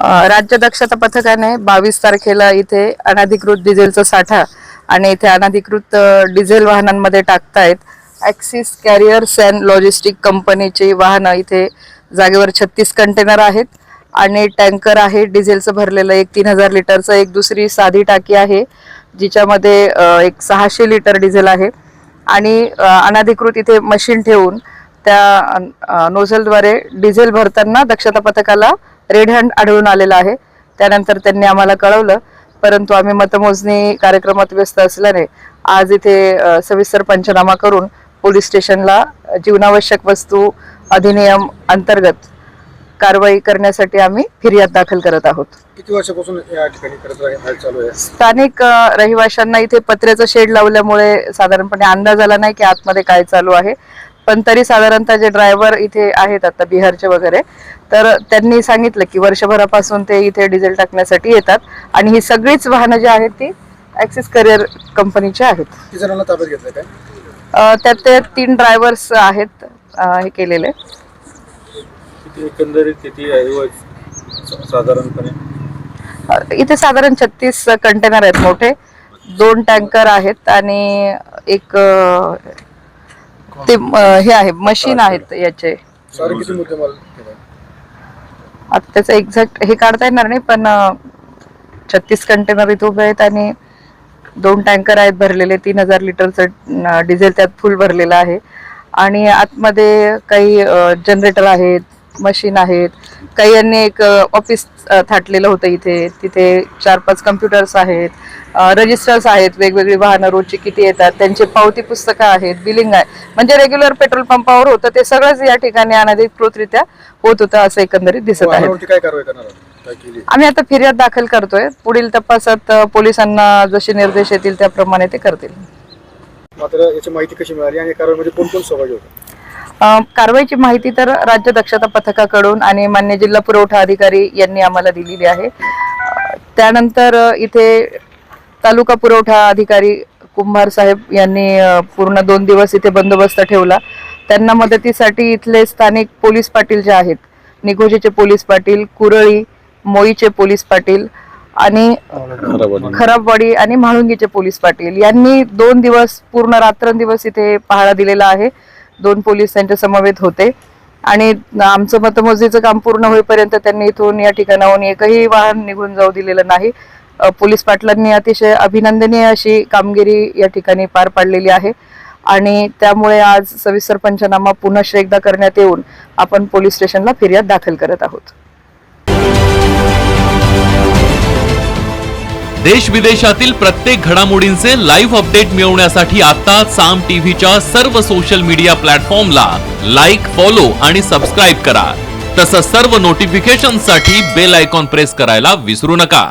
राज्य दक्षता पथकाने 22 तारखेला इथे अनधिकृत डिझेलचा साठा आणि इथे अनधिकृत डिझेल वाहनांमध्ये टाकतायत. ॲक्सिस कॅरियर्स अँड लॉजिस्टिक कंपनीची वाहनं इथे जागेवर 36 कंटेनर आहेत आणि टँकर आहे डिझेलचं भरलेलं एक 3000 लिटरचं. एक दुसरी साधी टाकी आहे जिच्यामध्ये एक 600 लिटर डिझेल आहे आणि अनधिकृत इथे मशीन ठेवून त्या नोझलद्वारे डिझेल भरताना दक्षता पथकाला रेड हँड आढळून आलेला आहे. त्यानंतर त्यांनी आम्हाला कळवलं, परंतु आम्ही मतमोजणी कार्यक्रमात व्यस्त असल्याने आज इथे सविस्तर पंचनामा करून पोलीस स्टेशनला जीवनावश्यक वस्तू अधिनियम अंतर्गत कारवाई करण्यासाठी आम्ही फिर्याद दाखल करत आहोत. किती वर्षापासून या ठिकाणी चालू आहे? स्थानिक रहिवाशांना इथे पत्र्याचं शेड लावल्यामुळे साधारणपणे अंदाज आला नाही की आतमध्ये काय चालू आहे, पण तरी साधारणतः जे ड्रायव्हर इथे आहेत आता बिहारचे वगैरे, तर त्यांनी सांगितलं की वर्षभरापासून ते इथे डिझेल टाकण्यासाठी येतात आणि ही सगळीच वाहनं जी आहेत ती ॲक्सिस करिअर कंपनीची आहेत. किती जणांना ताब्यात घेतलं काय? त्यात ते 3 ड्रायव्हर्स आहेत हे केलेले. एकंदरीत किती साधारणपणे? इथे साधारण 36 कंटेनर आहेत मोठे, 2 टँकर आहेत आणि एक ते हे आहे मशीन आहेत याचे. आता त्याचं एक्झॅक्ट हे काढता येणार नाही, पण 36 कंटेनर इथे उभे आहेत आणि 2 टँकर आहेत भरलेले. 3000 लिटरचं डिझेल त्यात फुल भरलेलं आहे आणि आतमध्ये काही जनरेटर आहेत, मशीन आहेत. काही यांनी एक ऑफिस थाटलेलं होतं इथे, तिथे 4-5 कम्प्युटर्स आहेत, रजिस्टर्स आहेत, वेगवेगळी वाहनं रोजची किती येतात त्यांचे पावती पुस्तकं आहेत, बिलिंग आहे. म्हणजे रेग्युलर पेट्रोल पंपावर होतं ते सगळंच या ठिकाणी अनधिकृतरित्या होत होतं असं एकंदरीत दिसत आहे. आम्ही आता फिर्याद दाखल करतोय. पुढील तपासात पोलिसांना जसे निर्देश येतील त्याप्रमाणे ते करतील. मात्र याची माहिती कशी मिळाली आणि कारवाईमध्ये कोण कोण सहभागी होतं? कारवाईची माहिती तर राज्य दक्षता पथकाकडून आणि मान्य जिल्हा पुरवठा अधिकारी यांनी आम्हाला दिलेली आहे. त्यानंतर इथे तालुका पुरवठा अधिकारी कुंभार साहेब यांनी पूर्ण 2 दिवस इथे बंदोबस्त ठेवला. त्यांना मदतीसाठी इथले स्थानिक पोलीस पाटील जे आहेत, निघोजीचे पोलीस पाटील, कुरळी, मोईचे पोलीस पाटील आणि खराबवाडी आणि म्हाळुंगीचे पोलीस पाटील यांनी 2 दिवस पूर्ण रात्रंदिवस इथे पहारा दिलेला आहे. 2 पोलीस त्यांच्या समवेत होते आणि आमचं मतमोजणीचं काम पूर्ण होईपर्यंत त्यांनी इथून या ठिकाणाहून एकही वाहन निघून जाऊ दिलेलं नाही. पोलीस पाटलांनी अतिशय अभिनंदनीय अशी कामगिरी या ठिकाणी पार पाडलेली आहे आणि त्यामुळे आज सविस्तर पंचनामा पुनश्च एकदा करण्यात येऊन आपण पोलीस स्टेशनला फिर्याद दाखल करत आहोत. देश विदेशातील प्रत्येक घडामोडींचे लाईव्ह अपडेट मिळवण्यासाठी आता साम टीव्हीच्या सर्व सोशल मीडिया प्लॅटफॉर्मला लाईक, फॉलो आणि सबस्क्राईब करा. तसंच सर्व नोटिफिकेशनसाठी बेल आयकॉन प्रेस करायला विसरू नका.